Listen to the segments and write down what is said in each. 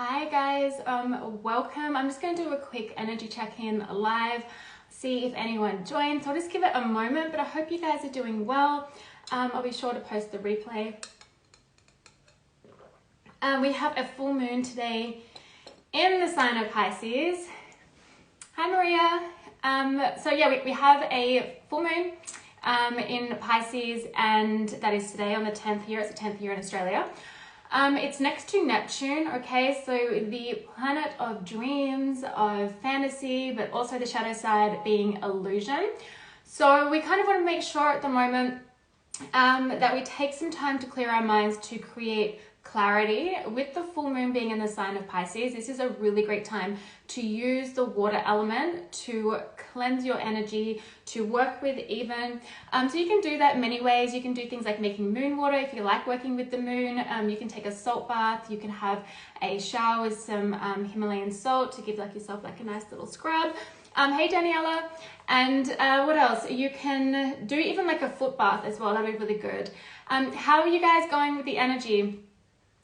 Hi guys, welcome. I'm just going to do a quick energy check-in live, see if anyone joins. So I'll just give it a moment, but I hope you guys are doing well. I'll be sure to post the replay. We have a full moon today in the sign of Pisces. Hi Maria. So yeah, we have a full moon in Pisces, and that is today on the 10th year. It's the 10th year in Australia. It's next to Neptune, okay, so the planet of dreams, of fantasy, but also the shadow side being illusion. So we kind of want to make sure at the moment that we take some time to clear our minds to create clarity. With the full moon being in the sign of Pisces, this is a really great time to use the water element to cleanse your energy, to work with even. So you can do that many ways. You can do things like making moon water if you like working with the moon. You can take a salt bath. You can have a shower with some Himalayan salt to give yourself a nice little scrub. Hey Daniela. And what else? You can do even like a foot bath as well. That'd be really good. How are you guys going with the energy?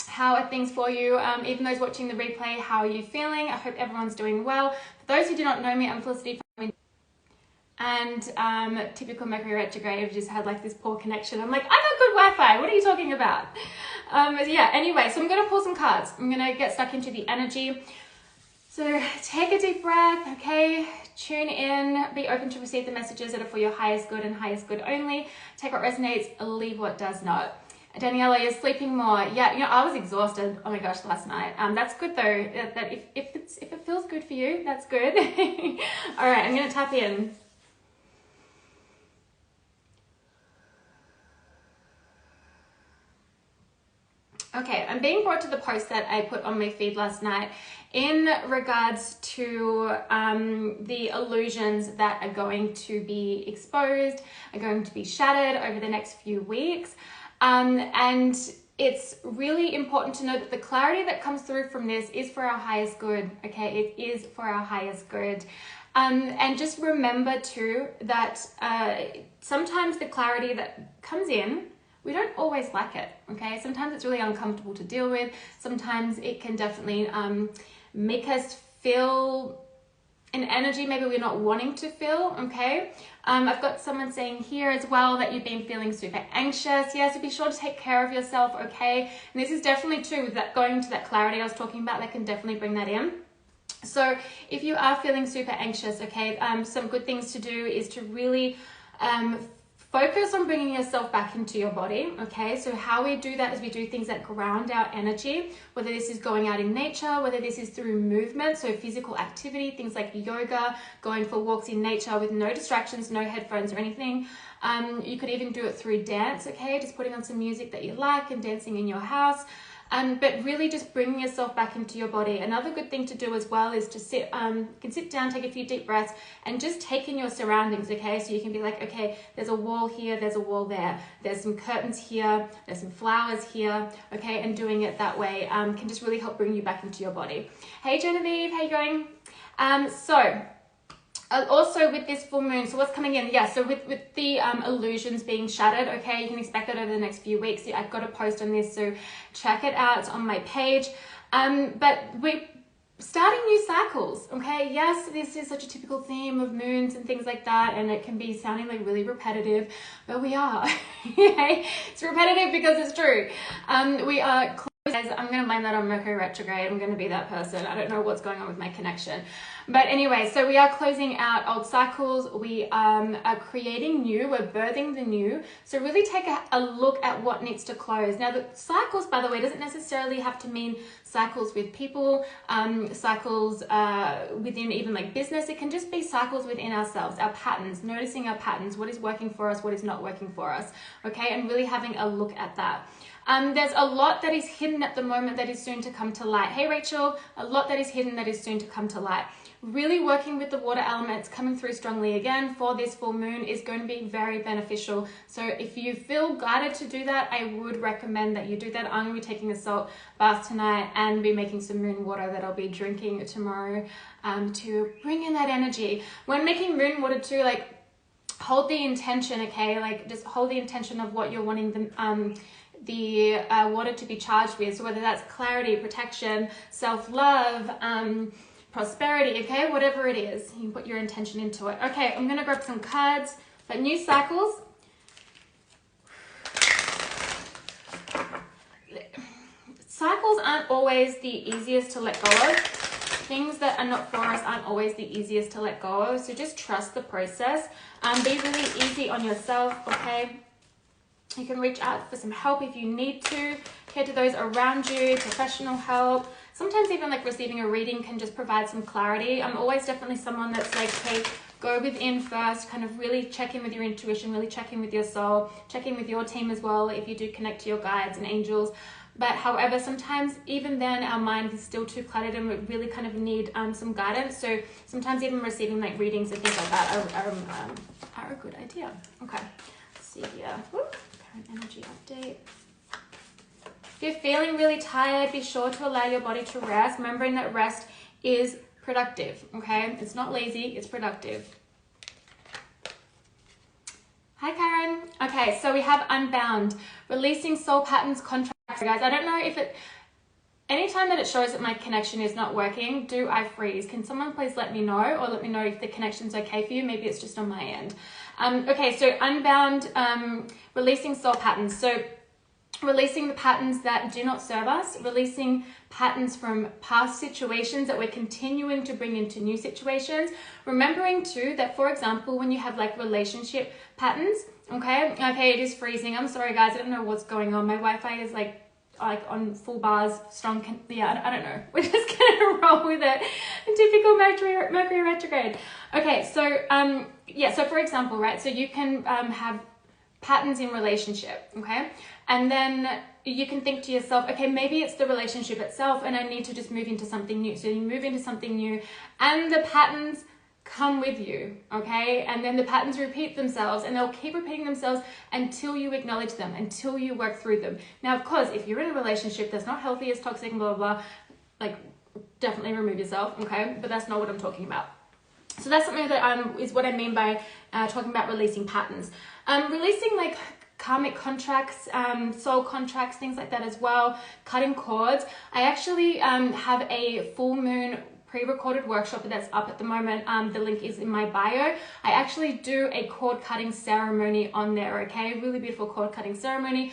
How are things for you? Even those watching the replay, how are you feeling? I hope everyone's doing well. For those who do not know me, I'm Felicity. And typical Mercury retrograde, I've just had like this poor connection. I'm like, I got good Wi-Fi. What are you talking about? Yeah, anyway, so I'm going to pull some cards. I'm going to get stuck into the energy. So take a deep breath, okay? Tune in, be open to receive the messages that are for your highest good and highest good only. Take what resonates, leave what does not. Daniela, you're sleeping more. Yeah, I was exhausted. Oh my gosh, last night. That's good though. That if it feels good for you, that's good. All right, I'm gonna tap in. Okay, I'm being brought to the post that I put on my feed last night in regards to the illusions that are going to be exposed, are going to be shattered over the next few weeks. And it's really important to know that the clarity that comes through from this is for our highest good, okay? It is for our highest good. And just remember too that sometimes the clarity that comes in, we don't always like it, okay? Sometimes it's really uncomfortable to deal with. Sometimes it can definitely make us feel an energy maybe we're not wanting to feel, okay? I've got someone saying here as well that you've been feeling super anxious. Yeah, so be sure to take care of yourself, okay? And this is definitely too, with that going to that clarity I was talking about, that can definitely bring that in. So if you are feeling super anxious, okay, some good things to do is to really focus on bringing yourself back into your body, okay? So how we do that is we do things that ground our energy, whether this is going out in nature, whether this is through movement, so physical activity, things like yoga, going for walks in nature with no distractions, no headphones or anything. You could even do it through dance, okay? Just putting on some music that you like and dancing in your house. But really just bringing yourself back into your body. Another good thing to do as well is to sit, you can sit down, take a few deep breaths and just take in your surroundings, okay? So you can be like, okay, there's a wall here, there's a wall there, there's some curtains here, there's some flowers here, okay? And doing it that way can just really help bring you back into your body. Hey Genevieve, how you going? Also with this full moon, so what's coming in? Yeah, so with the illusions being shattered, okay, you can expect that over the next few weeks. I've got a post on this, so check it out. It's on my page. But we're starting new cycles, okay? Yes, this is such a typical theme of moons and things like that, and it can be sounding like really repetitive, but we are. Okay? It's repetitive because it's true. We are close. I'm going to blame that on Mercury retrograde. I'm going to be that person. I don't know what's going on with my connection. But anyway, so we are closing out old cycles. We are creating new. We're birthing the new. So really take a look at what needs to close. Now, the cycles, by the way, doesn't necessarily have to mean cycles with people, cycles within even like business. It can just be cycles within ourselves, our patterns, noticing our patterns, what is working for us, what is not working for us, okay? And really having a look at that. There's a lot that is hidden at the moment that is soon to come to light. Hey, Rachel, a lot that is hidden that is soon to come to light. Really working with the water elements coming through strongly again for this full moon is going to be very beneficial. So if you feel guided to do that, I would recommend that you do that. I'm going to be taking a salt bath tonight and be making some moon water that I'll be drinking tomorrow to bring in that energy. When making moon water too, like hold the intention, okay? Like just hold the intention of what you're wanting the water to be charged with. So whether that's clarity, protection, self-love, prosperity, okay, whatever it is, you put your intention into it. Okay, I'm gonna grab some cards, but new cycles. Cycles aren't always the easiest to let go of. Things that are not for us aren't always the easiest to let go of. So just trust the process. Be really easy on yourself, okay? You can reach out for some help if you need to. Care to those around you, professional help. Sometimes even like receiving a reading can just provide some clarity. I'm always definitely someone that's like, hey, go within first, kind of really check in with your intuition, really check in with your soul, check in with your team as well if you do connect to your guides and angels. But however, sometimes even then our mind is still too cluttered and we really kind of need some guidance. So sometimes even receiving like readings and things like that are a good idea. Okay, let's see here. Whoop. Current energy update. If you're feeling really tired, be sure to allow your body to rest, remembering that rest is productive, okay? It's not lazy, it's productive. Hi, Karen. Okay, so we have Unbound, releasing soul patterns, contracts. Guys, I don't know if it, anytime that it shows that my connection is not working, do I freeze? Can someone please let me know, or let me know if the connection's okay for you? Maybe it's just on my end. Okay, so Unbound, releasing soul patterns. So releasing the patterns that do not serve us, releasing patterns from past situations that we're continuing to bring into new situations. Remembering too that, for example, when you have like relationship patterns, okay, it is freezing. I'm sorry guys, I don't know what's going on. My Wi-Fi is like on full bars, strong, yeah, I don't know. We're just gonna roll with it. Typical Mercury retrograde. Okay, so yeah, so for example, right, so you can have patterns in relationship, okay? And then you can think to yourself, okay, maybe it's the relationship itself and I need to just move into something new. So you move into something new and the patterns come with you, okay? And then the patterns repeat themselves and they'll keep repeating themselves until you acknowledge them, until you work through them. Now, of course, if you're in a relationship that's not healthy, it's toxic and blah, blah, blah, like definitely remove yourself, okay? But that's not what I'm talking about. So that's something that is what I mean by talking about releasing patterns. Releasing like karmic contracts, soul contracts, things like that as well, cutting cords. I actually have a full moon pre-recorded workshop that's up at the moment. The link is in my bio. I actually do a cord cutting ceremony on there, okay? Really beautiful cord cutting ceremony,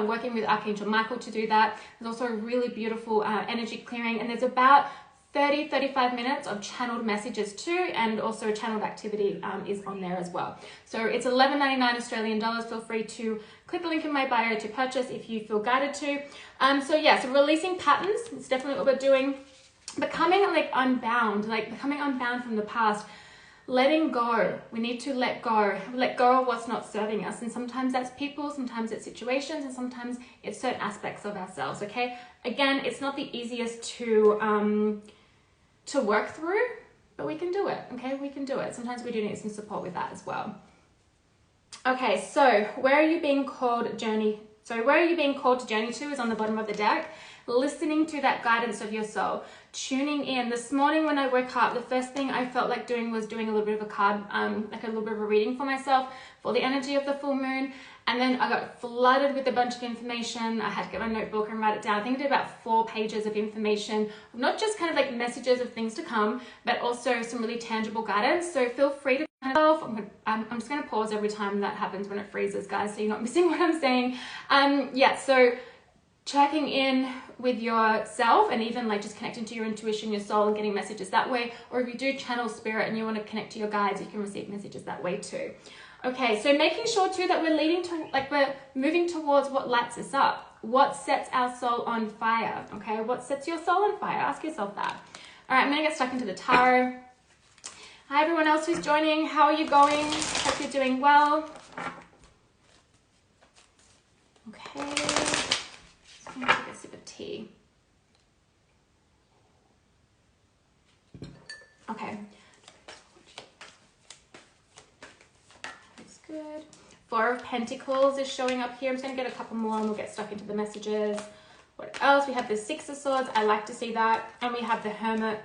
working with Archangel Michael to do that. There's also a really beautiful energy clearing, and there's about 30-35 minutes of channeled messages too, and also channeled activity is on there as well. So it's $11.99 Australian dollars. Feel free to click the link in my bio to purchase if you feel guided to. So yeah, so releasing patterns, it's definitely what we're doing. Becoming like unbound, like becoming unbound from the past, letting go. We need to let go of what's not serving us. And sometimes that's people, sometimes it's situations, and sometimes it's certain aspects of ourselves, okay? Again, it's not the easiest to work through, but we can do it, okay? We can do it. Sometimes we do need some support with that as well. Okay, so where are you being called to journey to is on the bottom of the deck. Listening to that guidance of your soul, tuning in. This morning when I woke up, the first thing I felt like doing was doing a little bit of a card, like a little bit of a reading for myself for the energy of the full moon. And then I got flooded with a bunch of information. I had to get my notebook and write it down. I think I did about 4 pages of information, not just kind of like messages of things to come, but also some really tangible guidance. So feel free to I'm just going to pause every time that happens when it freezes, guys, so you're not missing what I'm saying. Yeah, so checking in with yourself and even like just connecting to your intuition, your soul, and getting messages that way. Or if you do channel spirit and you want to connect to your guides, you can receive messages that way too. Okay, so making sure too that we're moving towards what lights us up. What sets our soul on fire, okay? What sets your soul on fire? Ask yourself that. All right, I'm gonna get stuck into the tarot. Hi everyone else who's joining. How are you going? Hope you're doing well. Okay, just gonna take a sip of tea. Okay. That's good. 4 of Pentacles is showing up here. I'm just gonna get a couple more and we'll get stuck into the messages. What else? We have the 6 of Swords. I like to see that. And we have the Hermit.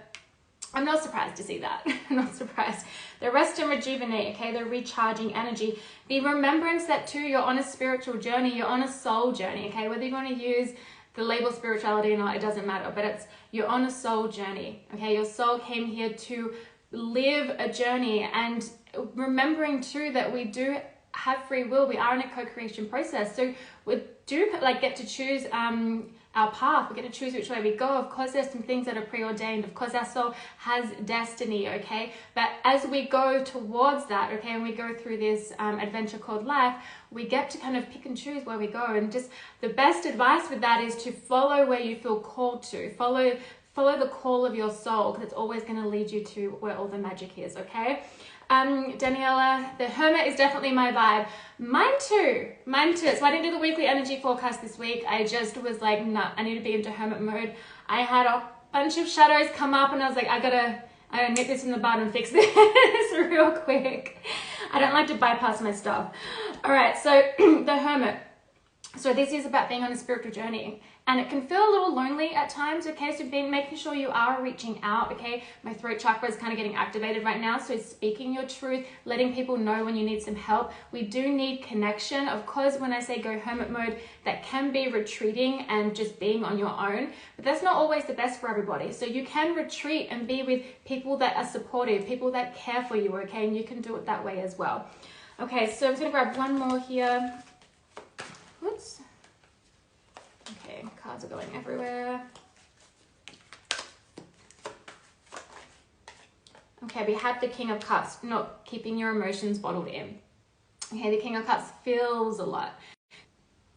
I'm not surprised to see that. I'm not surprised. The rest and rejuvenate, okay? The recharging energy. Be remembrance that too, you're on a spiritual journey, you're on a soul journey, okay? Whether you want to use the label spirituality or not, it doesn't matter, but you're on a soul journey, okay? Your soul came here to live a journey, and remembering too that we do have free will. We are in a co-creation process, so we do like get to choose our path. We get to choose which way we go. Of course, there's some things that are preordained. Of course, our soul has destiny, okay? But as we go towards that, okay, and we go through this adventure called life, we get to kind of pick and choose where we go. And just the best advice with that is to follow where you feel called to. Follow the call of your soul, because it's always going to lead you to where all the magic is, okay? Daniela, the Hermit is definitely my vibe. Mine too. So I didn't do the weekly energy forecast this week. I just was like, no, I need to be into Hermit mode. I had a bunch of shadows come up and I was like, I gotta nip this in the bud and fix this real quick. I don't like to bypass my stuff. All right, so the Hermit. So this is about being on a spiritual journey, and it can feel a little lonely at times, okay? So making sure you are reaching out, okay? My throat chakra is kind of getting activated right now, so speaking your truth, letting people know when you need some help. We do need connection. Of course, when I say go hermit mode, that can be retreating and just being on your own, but that's not always the best for everybody. So you can retreat and be with people that are supportive, people that care for you, okay? And you can do it that way as well. Okay, so I'm just gonna grab one more here. Whoops. Okay, cards are going everywhere. Okay, we have the King of Cups, not keeping your emotions bottled in. Okay, the King of Cups feels a lot.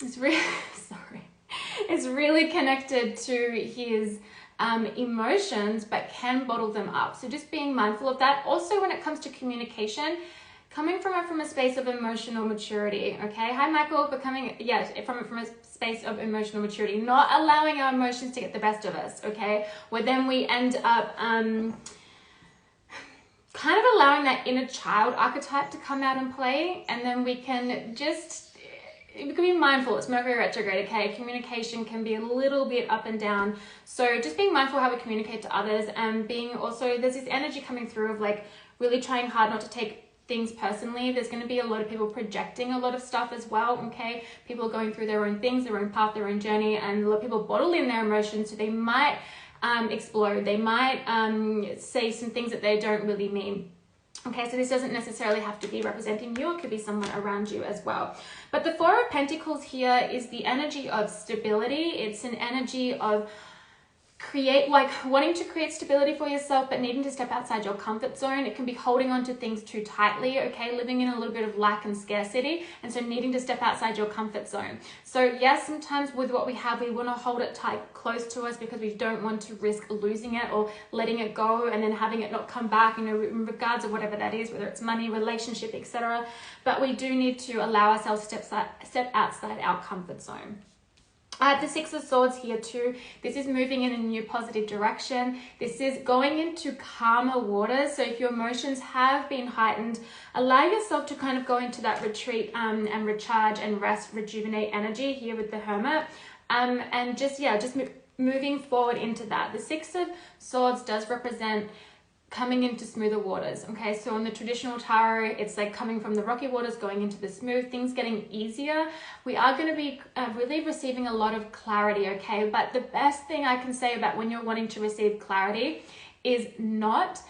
It's really, it's really connected to his emotions, but can bottle them up. So just being mindful of that. Also, when it comes to communication, coming from a space of emotional maturity, okay? Hi, Michael, from a space of emotional maturity, not allowing our emotions to get the best of us, okay? Where then we end up kind of allowing that inner child archetype to come out and play, and then we can be mindful. It's Mercury retrograde, okay? Communication can be a little bit up and down. So just being mindful how we communicate to others, and being also, there's this energy coming through of like really trying hard not to take things personally. There's going to be a lot of people projecting a lot of stuff as well, okay? People are going through their own things, their own path, their own journey, and a lot of people bottle in their emotions, so they might explode. They might say some things that they don't really mean. Okay, so this doesn't necessarily have to be representing you. It could be someone around you as well. But the Four of Pentacles here is the energy of stability. It's an energy of wanting to create stability for yourself, but needing to step outside your comfort zone. It can be holding on to things too tightly, okay? Living in a little bit of lack and scarcity, and so needing to step outside your comfort zone. So yes, sometimes with what we have, we want to hold it tight, close to us, because we don't want to risk losing it or letting it go and then having it not come back, you know, in regards of whatever that is, whether it's money, relationship, etc. But we do need to allow ourselves to step outside our comfort zone. The Six of Swords here too. This is moving in a new positive direction. This is going into calmer waters. So if your emotions have been heightened, allow yourself to kind of go into that retreat and recharge and rest, rejuvenate energy here with the Hermit. And just moving forward into that. The Six of Swords does represent coming into smoother waters, okay? So in the traditional tarot, it's like coming from the rocky waters, going into the smooth, things getting easier. We are going to be really receiving a lot of clarity, okay? But the best thing I can say about when you're wanting to receive clarity is not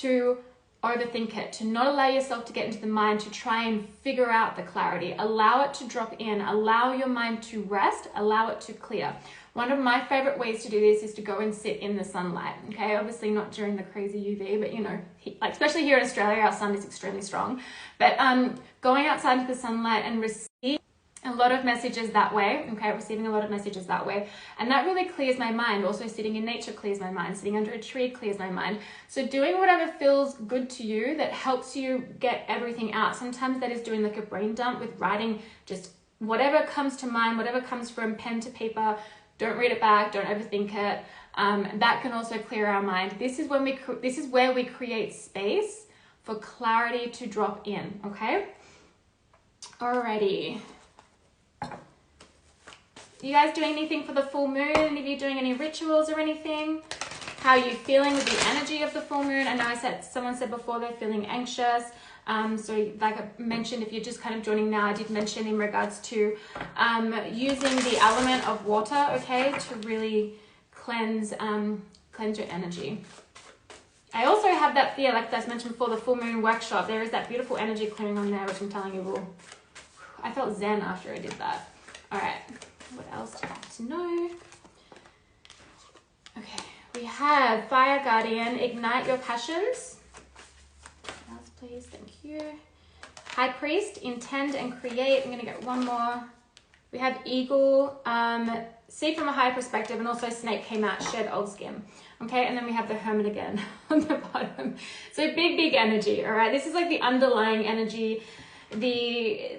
to overthink it, to not allow yourself to get into the mind to try and figure out the clarity. Allow it to drop in, allow your mind to rest, allow it to clear. One of my favorite ways to do this is to go and sit in the sunlight, okay? Obviously not during the crazy UV, but you know, like especially here in Australia, our sun is extremely strong. But going outside into the sunlight and receiving a lot of messages that way, okay? Receiving a lot of messages that way. And that really clears my mind. Also sitting in nature clears my mind. Sitting under a tree clears my mind. So doing whatever feels good to you that helps you get everything out. Sometimes that is doing like a brain dump with writing just whatever comes to mind, whatever comes from pen to paper. Don't read it back, don't overthink it. That can also clear our mind. This is where we create space for clarity to drop in, okay? Alrighty. You guys doing anything for the full moon? Any of you doing any rituals or anything? how you're feeling with the energy of the full moon. I know someone said before they're feeling anxious. So like I mentioned, if you're just kind of joining now, I did mention in regards to using the element of water, okay, to really cleanse your energy. I also have that fear, like I mentioned before, the full moon workshop. There is that beautiful energy clearing on there, which I'm telling you will. I felt zen after I did that. All right, what else do you have to know? Okay, we have Fire Guardian, ignite your passions. What else, please? Thank you. High Priest, intend and create. I'm gonna get one more. We have Eagle, see from a higher perspective, and also Snake came out, shed old skin. Okay, and then we have the Hermit again on the bottom. So big energy, all right? This is like the underlying energy, the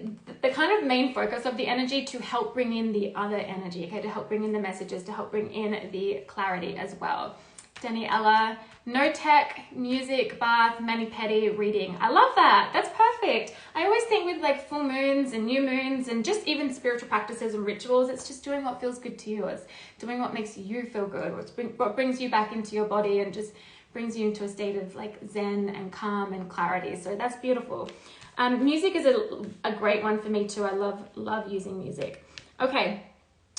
kind of main focus of the energy to help bring in the other energy, okay? To help bring in the messages, to help bring in the clarity as well. Daniela, no tech, music, bath, mani-pedi, reading. I love that. That's perfect. I always think with like full moons and new moons and just even spiritual practices and rituals, it's just doing what feels good to you. It's doing what makes you feel good, what brings you back into your body and just brings you into a state of like zen and calm and clarity. So that's beautiful. Music is a great one for me too. I love using music. Okay,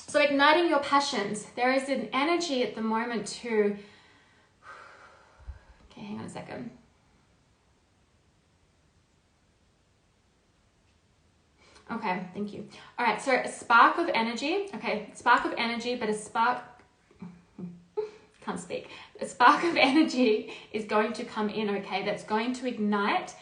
so igniting your passions. There is an energy at the moment too. Okay, hang on a second. Okay, thank you. All right, so a spark of energy. Okay, spark of energy, but a spark, can't speak. A spark of energy is going to come in, okay? That's going to ignite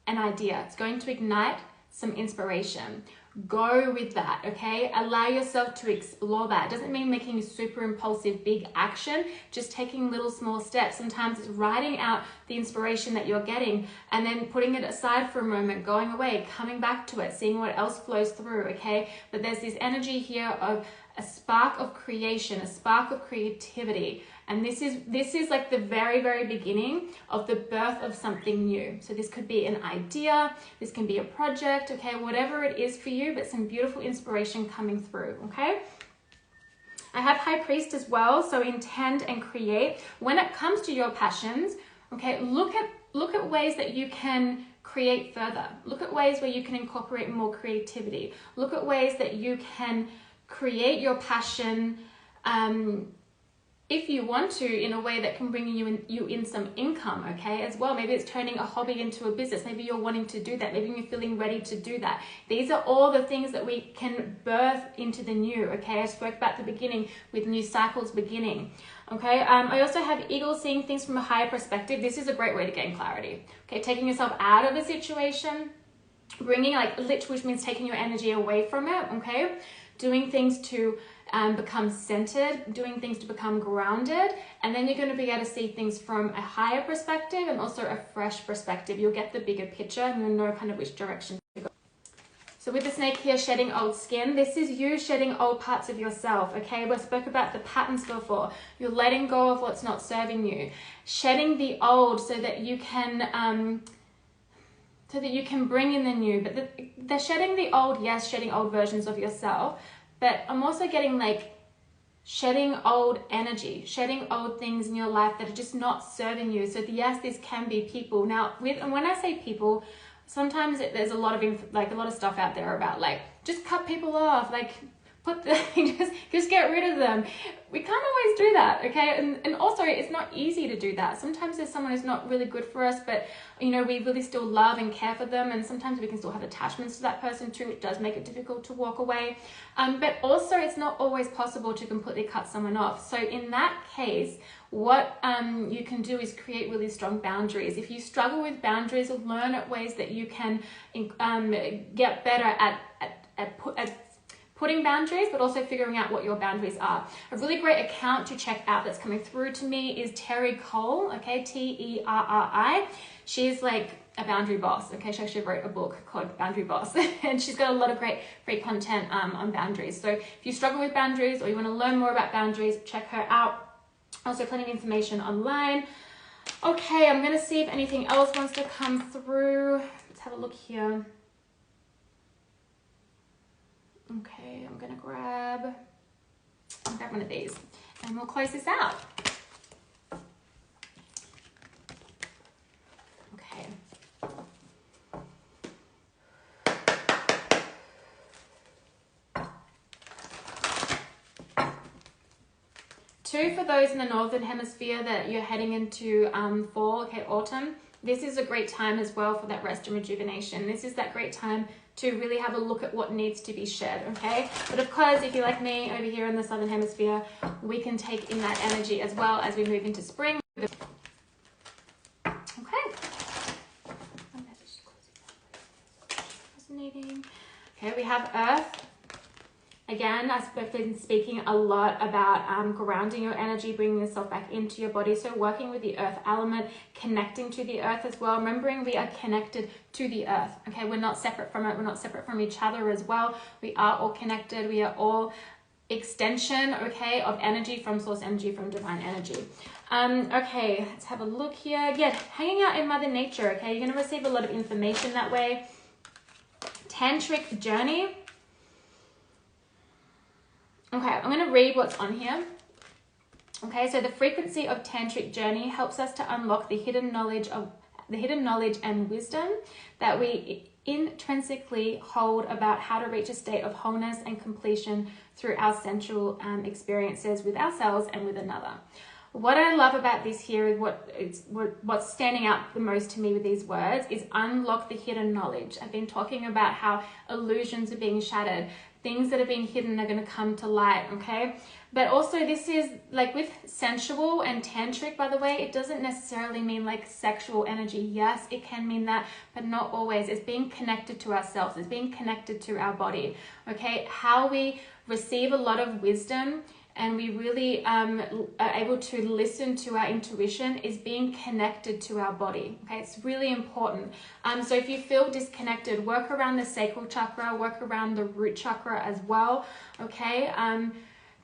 an idea. It's going to ignite some inspiration. Go with that, okay? Allow yourself to explore that. It doesn't mean making a super impulsive big action, just taking little small steps. Sometimes it's writing out the inspiration that you're getting and then putting it aside for a moment, going away, coming back to it, seeing what else flows through, okay? But there's this energy here of a spark of creation, a spark of creativity. And this is like the very beginning of the birth of something new. So this could be an idea, this can be a project, okay, whatever it is for you, but some beautiful inspiration coming through, okay? I have High Priest as well, so intend and create. When it comes to your passions, okay, look at ways that you can create further. Look at ways where you can incorporate more creativity. Look at ways that you can create your passion if you want to, in a way that can bring you in some income, okay, as well. Maybe it's turning a hobby into a business. Maybe you're wanting to do that. Maybe you're feeling ready to do that. These are all the things that we can birth into the new, okay? I spoke about the beginning with new cycles beginning, okay? I also have Eagle, seeing things from a higher perspective. This is a great way to gain clarity, okay? Taking yourself out of a situation, bringing, like, literally, which means taking your energy away from it, okay? Doing things to become centered, doing things to become grounded, and then you're going to be able to see things from a higher perspective and also a fresh perspective. You'll get the bigger picture and you'll know kind of which direction to go. So with the snake here, shedding old skin, this is you shedding old parts of yourself, okay? We spoke about the patterns before. You're letting go of what's not serving you. Shedding the old so that you can bring in the new. But the shedding the old, yes, shedding old versions of yourself, but I'm also getting like shedding old energy, shedding old things in your life that are just not serving you. So yes, this can be people. Now, and when I say people, sometimes there's a lot of stuff out there about like, just cut people off, like just get rid of them. We can't always do that, okay? And also, it's not easy to do that. Sometimes there's someone who's not really good for us, but you know, we really still love and care for them, and sometimes we can still have attachments to that person too, which does make it difficult to walk away. But also, it's not always possible to completely cut someone off. So in that case, what you can do is create really strong boundaries. If you struggle with boundaries, learn at ways that you can get better at putting boundaries, but also figuring out what your boundaries are. A really great account to check out that's coming through to me is Terry Cole, okay, Terri. She's like a boundary boss, okay? She actually wrote a book called Boundary Boss, and she's got a lot of great free content on boundaries. So if you struggle with boundaries or you want to learn more about boundaries, check her out. Also plenty of information online. Okay, I'm gonna see if anything else wants to come through. Let's have a look here. Okay, I'm gonna grab one of these and we'll close this out. So for those in the Northern Hemisphere that you're heading into fall, okay, autumn, this is a great time as well for that rest and rejuvenation. This is that great time to really have a look at what needs to be shed, okay? But of course, if you're like me over here in the Southern Hemisphere, we can take in that energy as well as we move into spring. Okay. Fascinating. Okay, we have Earth. Again, I've been speaking a lot about grounding your energy, bringing yourself back into your body. So working with the earth element, connecting to the earth as well. Remembering we are connected to the earth. Okay, we're not separate from it. We're not separate from each other as well. We are all connected. We are all extension, okay, of energy from source energy, from divine energy. Okay, let's have a look here. Yeah, hanging out in Mother Nature, okay? You're going to receive a lot of information that way. Tantric journey. Okay, I'm going to read what's on here. Okay, so the frequency of tantric journey helps us to unlock the hidden knowledge and wisdom that we intrinsically hold about how to reach a state of wholeness and completion through our sensual experiences with ourselves and with another. What I love about this here is what's standing out the most to me with these words is unlock the hidden knowledge. I've been talking about how illusions are being shattered. Things that are being hidden are going to come to light, okay? But also this is like with sensual and tantric, by the way, it doesn't necessarily mean like sexual energy. Yes, it can mean that, but not always. It's being connected to ourselves. It's being connected to our body, okay? How we receive a lot of wisdom and we really are able to listen to our intuition is being connected to our body. Okay, it's really important. So if you feel disconnected, work around the sacral chakra, work around the root chakra as well. Okay,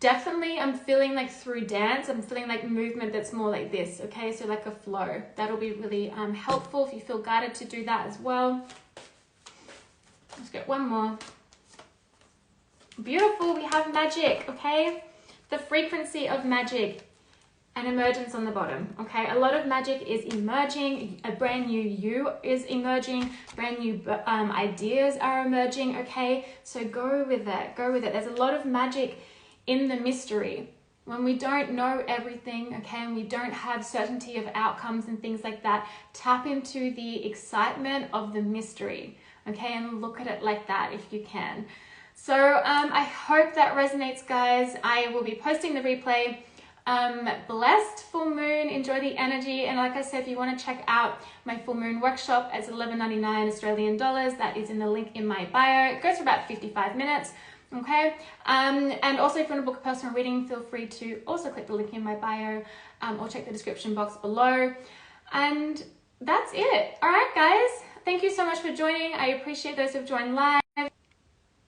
definitely I'm feeling like through dance, I'm feeling like movement that's more like this. Okay, so like a flow. That'll be really helpful if you feel guided to do that as well. Let's get one more. Beautiful, we have magic, okay? The frequency of magic and emergence on the bottom, okay? A lot of magic is emerging, a brand new you is emerging, brand new ideas are emerging, okay? So go with it, go with it. There's a lot of magic in the mystery. When we don't know everything, okay, and we don't have certainty of outcomes and things like that, tap into the excitement of the mystery, okay? And look at it like that if you can. So I hope that resonates, guys. I will be posting the replay. Blessed full moon, enjoy the energy. And like I said, if you want to check out my full moon workshop, it's $11.99 Australian dollars. That is in the link in my bio. It goes for about 55 minutes. Okay. And also if you want to book a personal reading, feel free to also click the link in my bio or check the description box below. And that's it. All right, guys. Thank you so much for joining. I appreciate those who've joined live.